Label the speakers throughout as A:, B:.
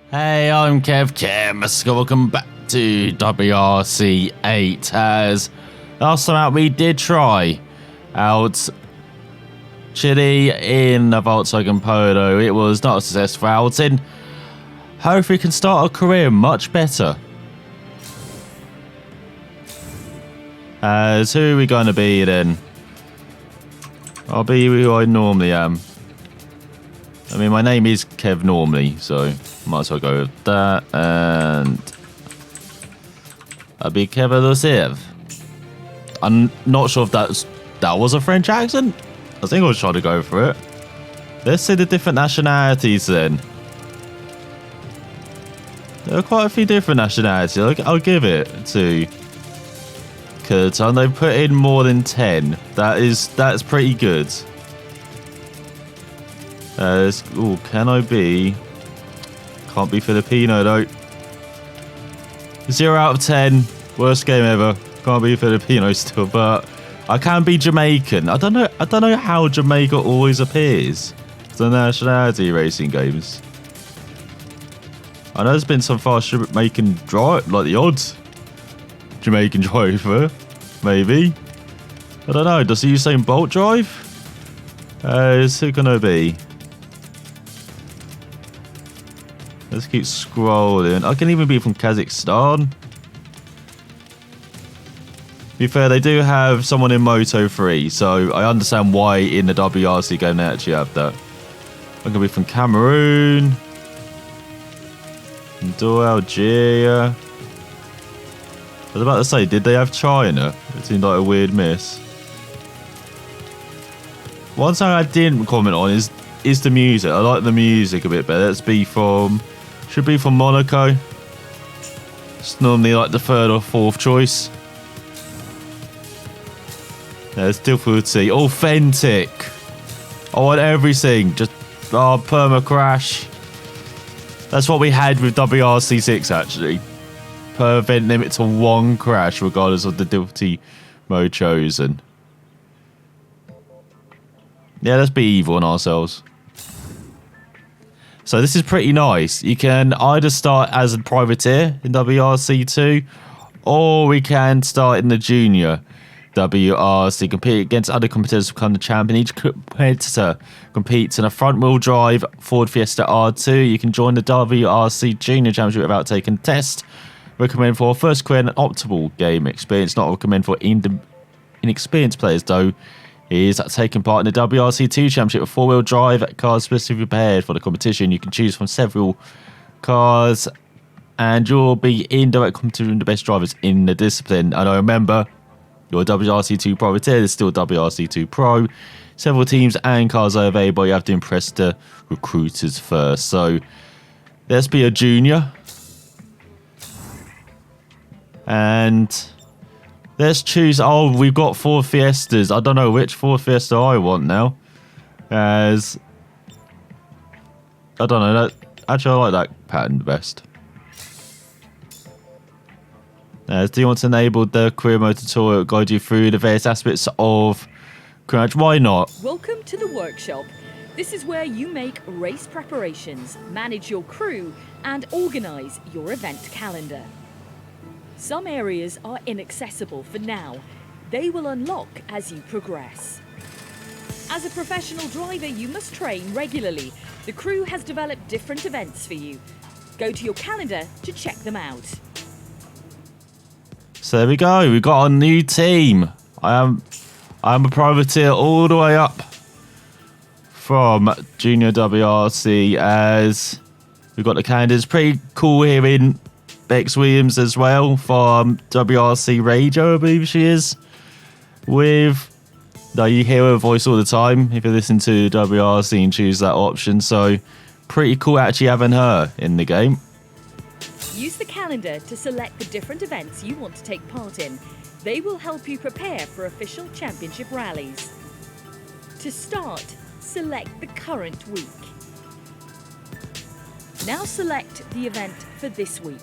A: Hey, I'm Kev. Welcome back to WRC 8. As last time out, we did try out Chile in the Volkswagen Polo. It was not a successful outing. Hopefully, we can start a career much better. As who are we going to be then? I'll be who I normally am. I mean, my name is Kev normally, so might as well go with that. And I'll be Kev Elusive. I'm not sure if that was a French accent. I think I was trying to go for it. Let's see the different nationalities then. There are quite a few different nationalities. I'll give it to Qatar. They put in more than 10. That's pretty good. Oh, can I be? Can't be Filipino though. 0 out of 10. Worst game ever. Can't be Filipino still, but I can be Jamaican. I don't know how Jamaica always appears to the nationality racing games. I know there's been some fast Jamaican drive, like the odds Jamaican driver, maybe. I don't know. Does the Usain Bolt drive? Who can I be? Let's keep scrolling. I can even be from Kazakhstan. To be fair, they do have someone in Moto 3, so I understand why in the WRC game they actually have that. I can be from Cameroon. Algeria. I was about to say, did they have China? It seemed like a weird miss. One thing I didn't comment on is the music. I like the music a bit better. Should be from Monaco. It's normally like the third or fourth choice. Yeah, it's difficulty. Authentic. I want everything. Just perma crash. That's what we had with WRC 6 actually. Per event limit to 1 crash regardless of the difficulty mode chosen. Yeah, let's be evil on ourselves. So this is pretty nice. You can either start as a privateer in WRC 2, or we can start in the junior WRC, compete against other competitors to become the champion. Each competitor competes in a front-wheel drive Ford Fiesta R2. You can join the WRC Junior Championship without taking a test. Recommend for first career and optimal game experience. Not recommend for inexperienced players though. Is taking part in the WRC 2 Championship with 4-wheel drive cars specifically prepared for the competition. You can choose from several cars and you'll be in direct competition with the best drivers in the discipline. And I remember your WRC 2 privateer is still WRC 2 Pro. Several teams and cars are available. You have to impress the recruiters first. So let's be a junior. And let's choose. Oh, we've got 4 Fiestas. I don't know which 4 Fiesta I want now. As I don't know. Actually, I like that pattern the best. Do you want to enable the career mode tutorial, guide you through the various aspects of career? Why not?
B: Welcome to the workshop. This is where you make race preparations, manage your crew, and organise your event calendar. Some areas are inaccessible for now. They will unlock as you progress. As a professional driver, you must train regularly. The crew has developed different events for you. Go to your calendar to check them out.
A: So there we go. We've got our new team. I'm a privateer all the way up from Junior WRC as we've got the calendars. Pretty cool here in Bex Williams as well from WRC Radio, I believe she is. You hear her voice all the time if you listen to WRC and choose that option. So pretty cool actually having her in the game.
B: Use the calendar to select the different events you want to take part in. They will help you prepare for official championship rallies. To start, select the current week. Now select the event for this week.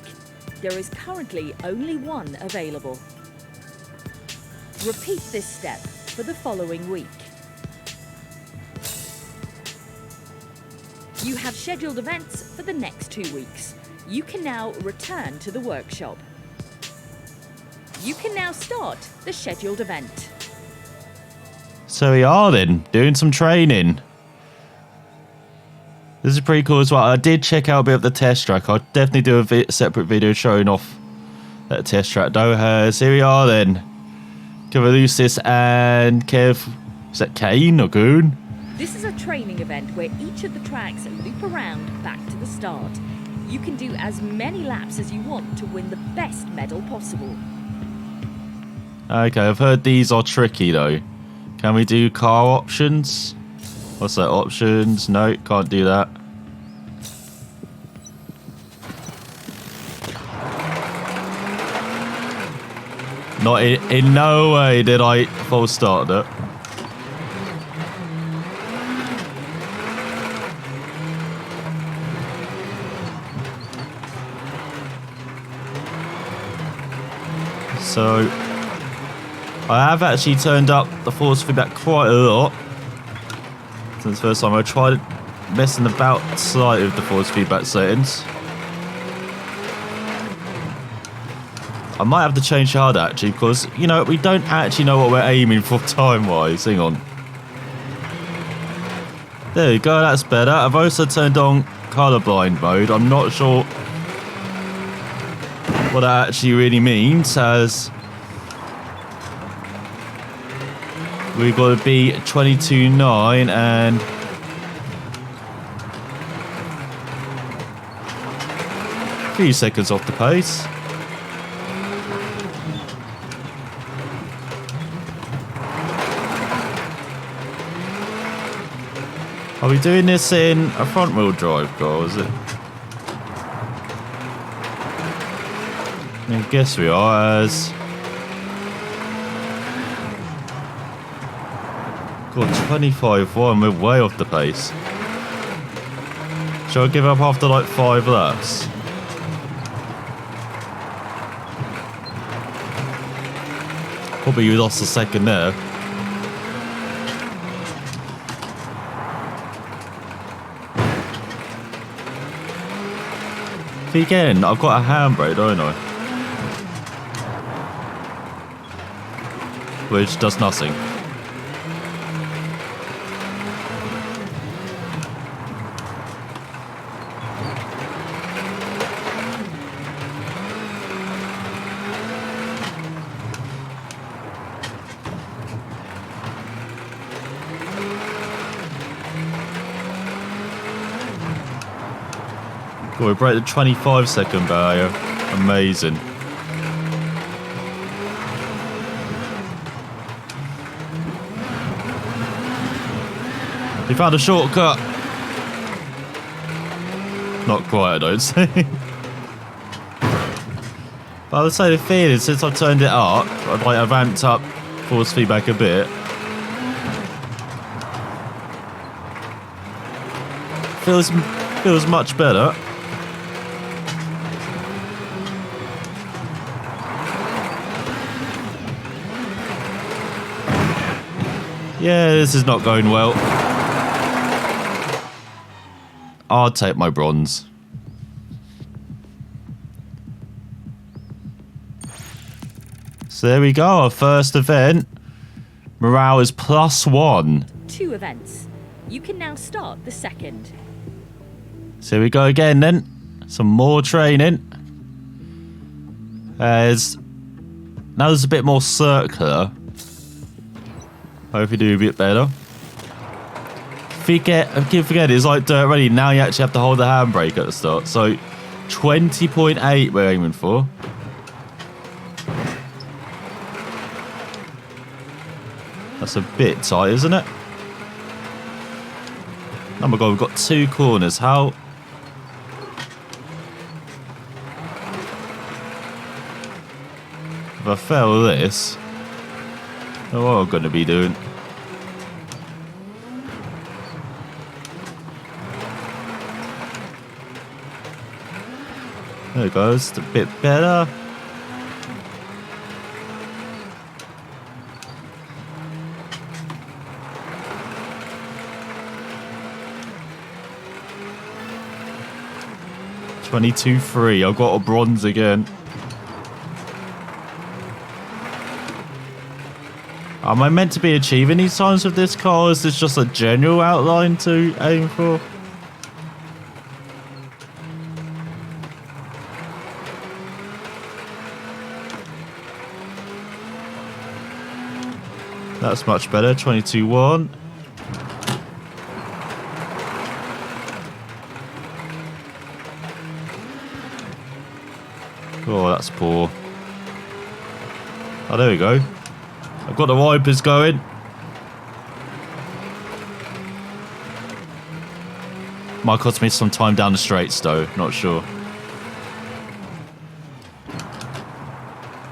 B: There is currently only one available. Repeat this step for the following week. You have scheduled events for the next 2 weeks. You can now return to the workshop. You can now start the scheduled event.
A: So we are then doing some training. This is pretty cool as well. I did check out a bit of the test track. I'll definitely do a separate video showing off that test track though. So here we are then. Kev Elusive and Kev, is that Kane or Goon?
B: This is a training event where each of the tracks loop around back to the start. You can do as many laps as you want to win the best medal possible.
A: Okay, I've heard these are tricky though. Can we do car options? What's that, options? No, can't do that. Not in no way did I false start it. So I have actually turned up the force feedback quite a lot since the first time. I tried messing about slightly with the force feedback settings. I might have to change hard actually because, you know, we don't actually know what we're aiming for time-wise. Hang on. There we go, that's better. I've also turned on colorblind mode. I'm not sure what that actually really means, as we've got to be 22.9 and a few seconds off the pace. Are we doing this in a front wheel drive car, is it? I guess we are, as got 25.1, we're way off the pace. Shall I give up after like 5 laps? Probably you lost a second there. Again, I've got a handbrake, don't I? Which does nothing. Cool, we broke the 25-second barrier. Amazing. We found a shortcut. Not quite, I don't say. But I would say the feeling, since I've turned it up, I've ramped up force feedback a bit. Feels much better. Yeah, this is not going well. I'll take my bronze. So there we go, our first event. Morale is +1.
B: 2 events. You can now start the second.
A: So here we go again then. Some more training. Now there's a bit more circular. Hope you do a bit better. I keep forgetting, it's like dirt ready. Now you actually have to hold the handbrake at the start. So 20.8 we're aiming for. That's a bit tight, isn't it? Oh my god, we've got 2 corners. How? If I fail this, what am I going to be doing? There it goes, it's a bit better. 22-3. I've got a bronze again. Am I meant to be achieving these times with this car? Or is this just a general outline to aim for? That's much better. 22-1. Oh, that's poor. Oh, there we go. I've got the wipers going. Might cost me some time down the straights though, not sure.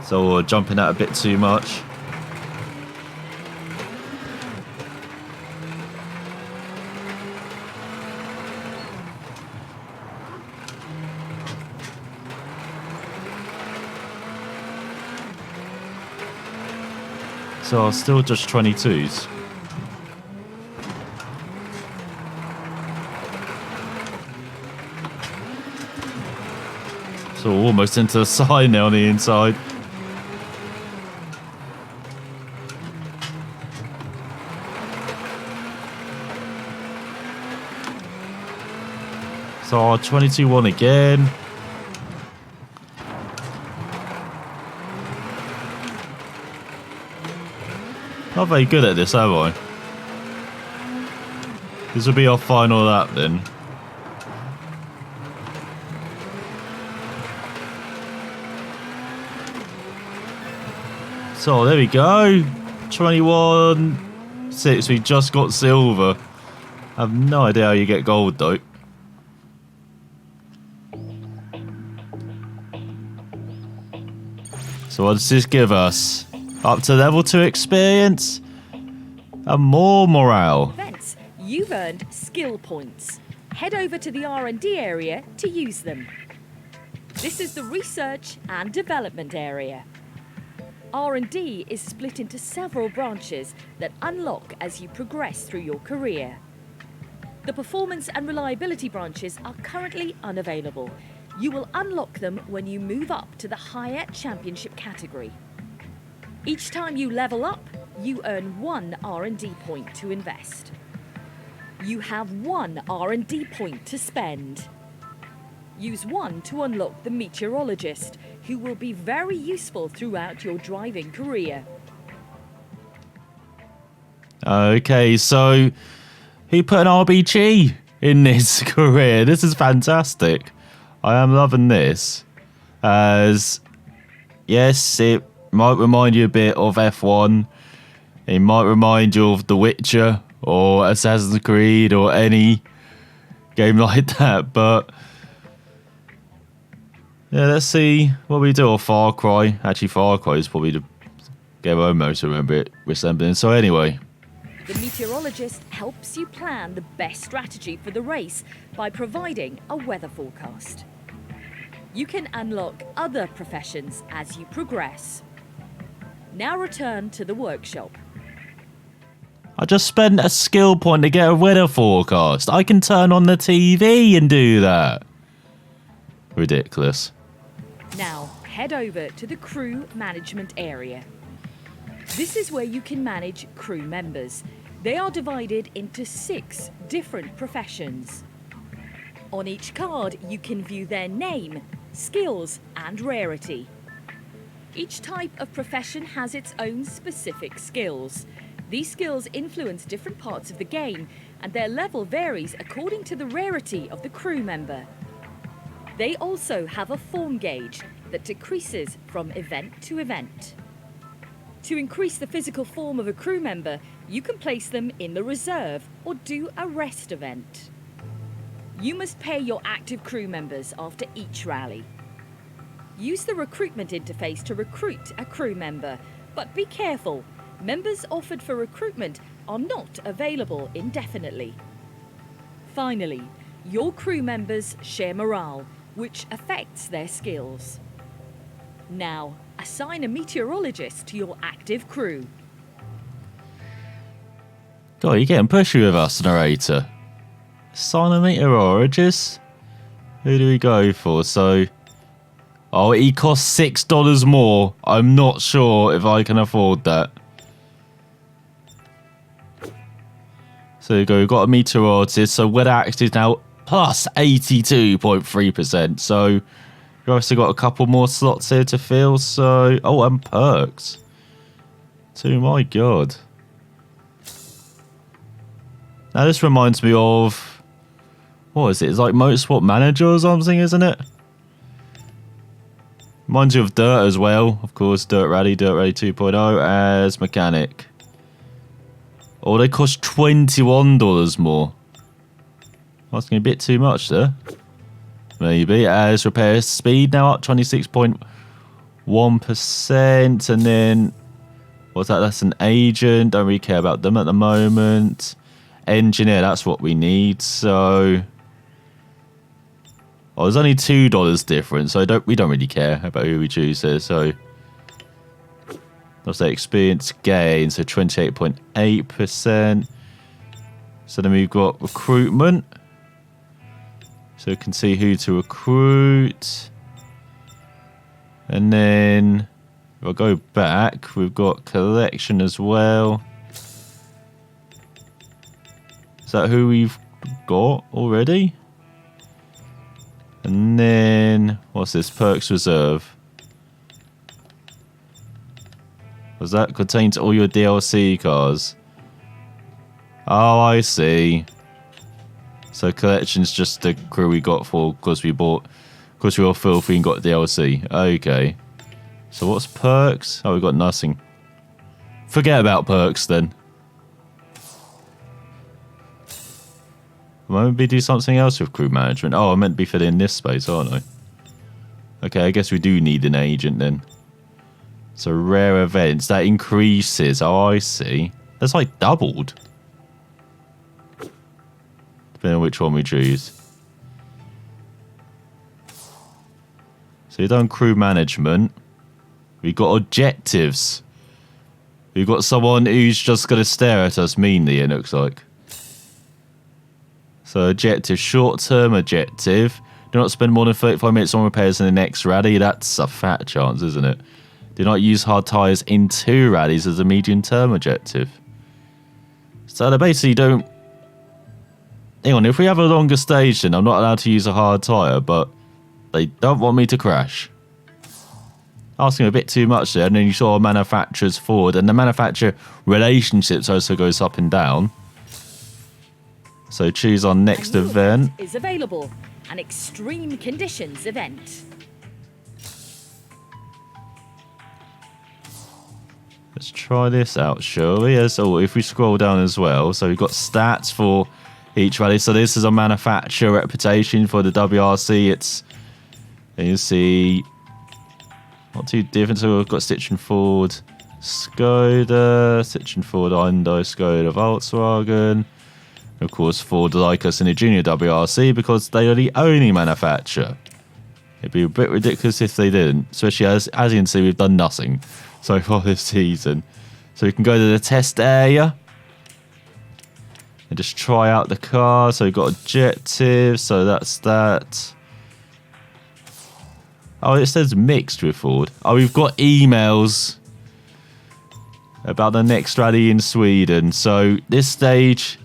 A: So jumping out a bit too much. So still just 22s. So almost into the side now on the inside. So 22-1 again. Not very good at this, have I? This will be our final lap then. So there we go. 21-6. We just got silver. I have no idea how you get gold though. So what does this give us? Up to level 2 experience and more morale.
B: Events, you've earned skill points. Head over to the R&D area to use them. This is the research and development area. R&D is split into several branches that unlock as you progress through your career. The performance and reliability branches are currently unavailable. You will unlock them when you move up to the higher championship category. Each time you level up, you earn 1 R&D point to invest. You have 1 R&D point to spend. Use 1 to unlock the meteorologist, who will be very useful throughout your driving career.
A: Okay, so he put an RBG in this career. This is fantastic. I am loving this. As yes, it might remind you a bit of F1. It might remind you of The Witcher or Assassin's Creed or any game like that. But yeah, let's see what we do. Or Far Cry. Actually, Far Cry is probably the game I most remember it resembling. So anyway.
B: The meteorologist helps you plan the best strategy for the race by providing a weather forecast. You can unlock other professions as you progress. Now return to the workshop.
A: I just spent a skill point to get a weather forecast. I can turn on the TV and do that. Ridiculous.
B: Now head over to the crew management area. This is where you can manage crew members. They are divided into 6 different professions. On each card, you can view their name, skills, and rarity. Each type of profession has its own specific skills. These skills influence different parts of the game, and their level varies according to the rarity of the crew member. They also have a form gauge that decreases from event to event. To increase the physical form of a crew member, you can place them in the reserve or do a rest event. You must pay your active crew members after each rally. Use the recruitment interface to recruit a crew member, but be careful. Members offered for recruitment are not available indefinitely. Finally, your crew members share morale, which affects their skills. Now, assign a meteorologist to your active crew.
A: God, you're getting pushy with us, narrator. Assign a meteorologist? Who do we go for? So, oh, he costs $6 more. I'm not sure if I can afford that. So we go. We've got a meteor artist. So weather act is now plus 82.3%. So we've obviously got a couple more slots here to fill. So, oh, and perks. Oh my god. Now this reminds me of, what is it? It's like Motorsport Manager or something, isn't it? Reminds you of Dirt as well. Of course, Dirt Rally 2.0 as mechanic. Oh, they cost $21 more. Asking a bit too much there. Maybe. As repair speed now up 26.1%. And then, what's that? That's an agent. Don't really care about them at the moment. Engineer, that's what we need. So, oh, there's only $2 difference. So we don't really care about who we choose here. So, I'll say experience gain. So 28.8%. So then we've got recruitment. So we can see who to recruit. And then if I go back, we've got collection as well. Is that who we've got already? And then, what's this? Perks reserve. Was that contains all your DLC cars? Oh, I see. So collection's just the crew we got for because we were filthy and got DLC. Okay. So what's perks? Oh, we got nothing. Forget about perks then. Might we do something else with crew management? Oh, I meant to be filling in this space, aren't I? Okay, I guess we do need an agent then. So rare events, that increases. Oh, I see. That's like doubled. Depending on which one we choose. So you've done crew management. We've got objectives. We've got someone who's just going to stare at us meanly, it looks like. So objective, short-term objective. Do not spend more than 35 minutes on repairs in the next rally. That's a fat chance, isn't it? Do not use hard tyres in 2 rallies as a medium-term objective. So they basically don't... Hang on, if we have a longer stage then I'm not allowed to use a hard tyre, but they don't want me to crash. Asking a bit too much there, and then you saw manufacturers forward, and the manufacturer relationships also goes up and down. So choose our next event.
B: Is available, an extreme conditions event.
A: Let's try this out, shall we? So if we scroll down as well, so we've got stats for each rally. So this is a manufacturer reputation for the WRC. It's, and you see, not too different. So we've got Citroen, Ford, Skoda, Citroen, Ford, Hyundai, Skoda, Volkswagen. Of course, Ford like us in a junior WRC because they are the only manufacturer. It'd be a bit ridiculous if they didn't, especially as you can see, we've done nothing so far this season. So we can go to the test area and just try out the car. So we've got objectives, so that's that. Oh, it says mixed with Ford. Oh, we've got emails about the next rally in Sweden. So this stage,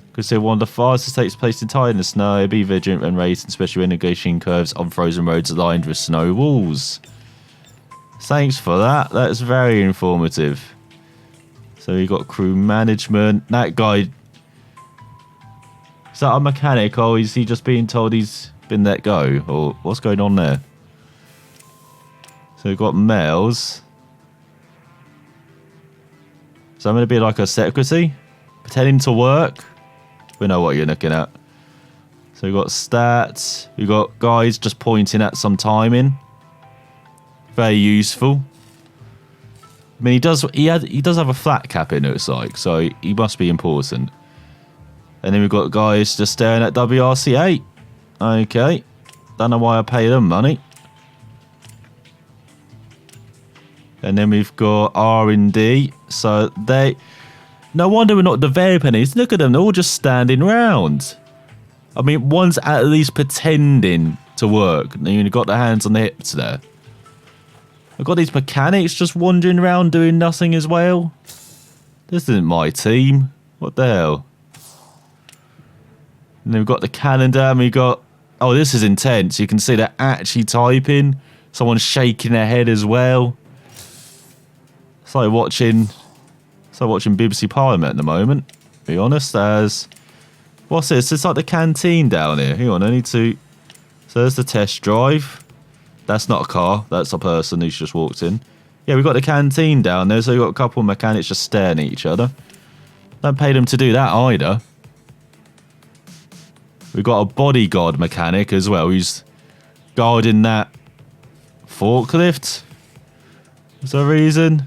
A: because they're one of the fastest takes place entirely in the snow, be vigilant and race, especially when negotiating curves on frozen roads lined with snow walls. Thanks for that. That's very informative. So we got crew management. That guy, is that a mechanic, or is he just being told he's been let go, or what's going on there? So we've got males. So I'm going to be like a secretary, pretending to work. We know what you're looking at. So we've got stats. We've got guys just pointing at some timing. Very useful. I mean, he does have a flat cap, it looks like, so he must be important. And then we've got guys just staring at WRC8. Okay. Don't know why I pay them money. And then we've got R&D. So they... No wonder we're not developing these. Look at them. They're all just standing around. I mean, one's at least pretending to work. And you've got their hands on the hips there. I've got these mechanics just wandering around doing nothing as well. This isn't my team. What the hell? And then we've got the calendar and we've got... Oh, this is intense. You can see they're actually typing. Someone's shaking their head as well. It's like watching BBC Parliament at the moment, to be honest. What's this? It's like the canteen down here. Hang on, I need to... So there's the test drive. That's not a car. That's a person who's just walked in. Yeah, we've got the canteen down there, so we've got a couple of mechanics just staring at each other. Don't pay them to do that either. We've got a bodyguard mechanic as well, who's guarding that forklift. Is there a reason?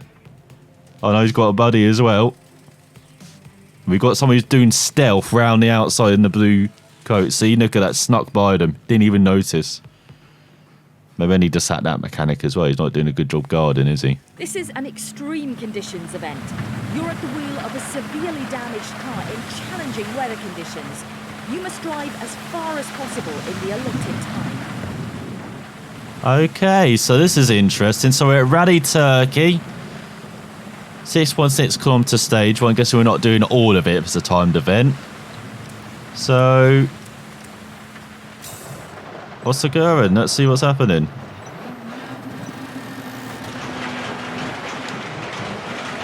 A: Oh no, he's got a buddy as well. We've got someone who's doing stealth round the outside in the blue coat. See, look at that, snuck by them. Didn't even notice. Maybe I need to sack that mechanic as well. He's not doing a good job guarding, is he?
B: This is an extreme conditions event. You're at the wheel of a severely damaged car in challenging weather conditions. You must drive as far as possible in the allotted time.
A: Okay, so this is interesting. So we're at Rally Turkey. 6.6 kilometre stage. Well, I'm guessing we're not doing all of it if it's a timed event. So... what's occurring? Let's see what's happening.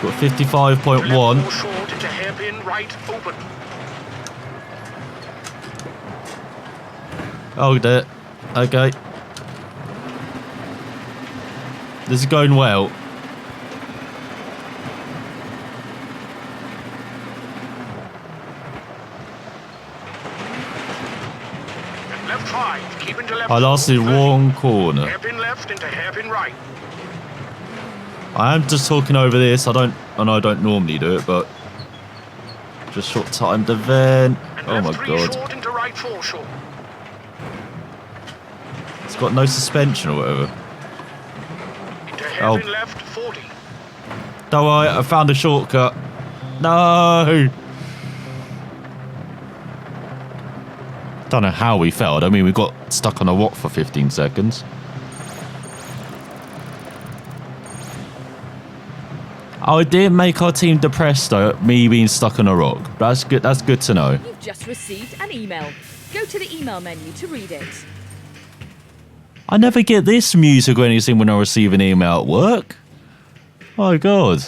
A: Got 55.1.
C: Short into hairpin right open.
A: Oh, dear. Okay. This is going well.
C: Left 5, keep into left.
A: I lost the wrong corner.
C: Hairpin left into hairpin right.
A: I am just talking over this. I don't normally do it, but just short timed event.
C: And
A: Oh my
C: left 3
A: god.
C: short into right 4 short.
A: It's got no suspension or whatever.
C: Into hairpin left 40.
A: Don't worry, I found a shortcut. No! Don't know how we failed. I mean, we got stuck on a rock for 15 seconds. Oh, it didn't make our team depressed though, me being stuck on a rock. That's good. That's good to know.
B: You've just received an email. Go to the email menu to read it.
A: I never get this music or anything when I receive an email at work. Oh god.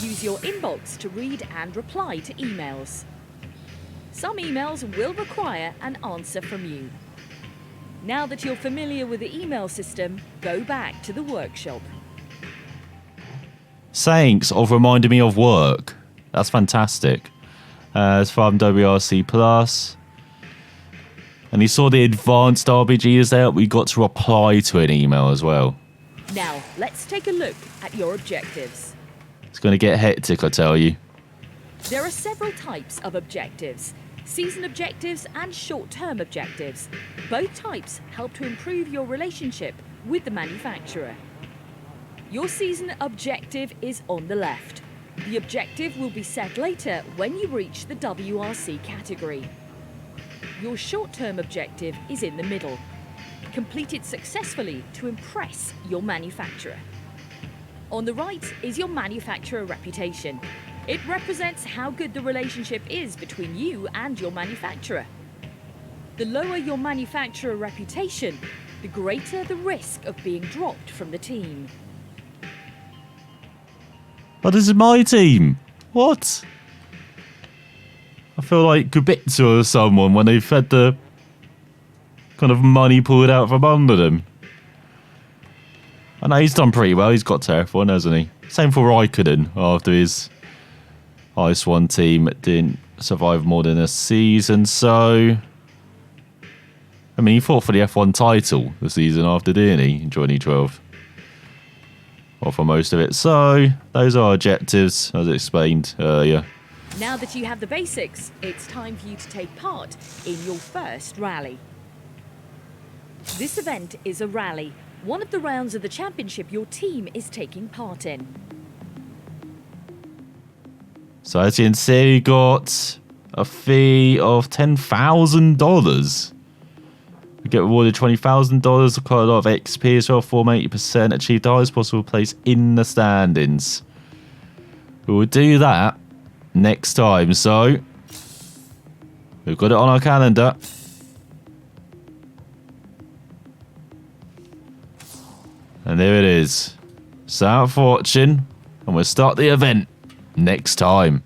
B: Use your inbox to read and reply to emails. Some emails will require an answer from you. Now that you're familiar with the email system, go back to the workshop.
A: Thanks of reminding me of work. That's fantastic. It's from WRC Plus. And you saw the advanced RPGs there. We got to reply to an email as well.
B: Now, let's take a look at your objectives.
A: It's going to get hectic, I tell you.
B: There are several types of objectives. Season objectives and short-term objectives. Both types help to improve your relationship with the manufacturer. Your season objective is on the left. The objective will be set later when you reach the WRC category. Your short-term objective is in the middle. Complete it successfully to impress your manufacturer. On the right is your manufacturer reputation. It represents how good the relationship is between you and your manufacturer. The lower your manufacturer reputation, the greater the risk of being dropped from the team.
A: But this is my team. What? I feel like Kubica or someone when they've had the kind of money pulled out from under them. I know he's done pretty well. He's got to F1, hasn't he? Same for Raikkonen after his Ice 1 team didn't survive more than a season. So, I mean, he fought for the F1 title the season after, didn't he, in 2012? Or for most of it. So, those are objectives, as explained earlier.
B: Now that you have the basics, it's time for you to take part in your first rally. This event is a rally, one of the rounds of the championship your team is taking part in.
A: So as you can see, we got a fee of $10,000. We get rewarded $20,000, quite a lot of XP as well, 480%, achieve the highest possible place in the standings. We will do that next time, so we've got it on our calendar. And there it is. So out for watching, and we'll start the event next time.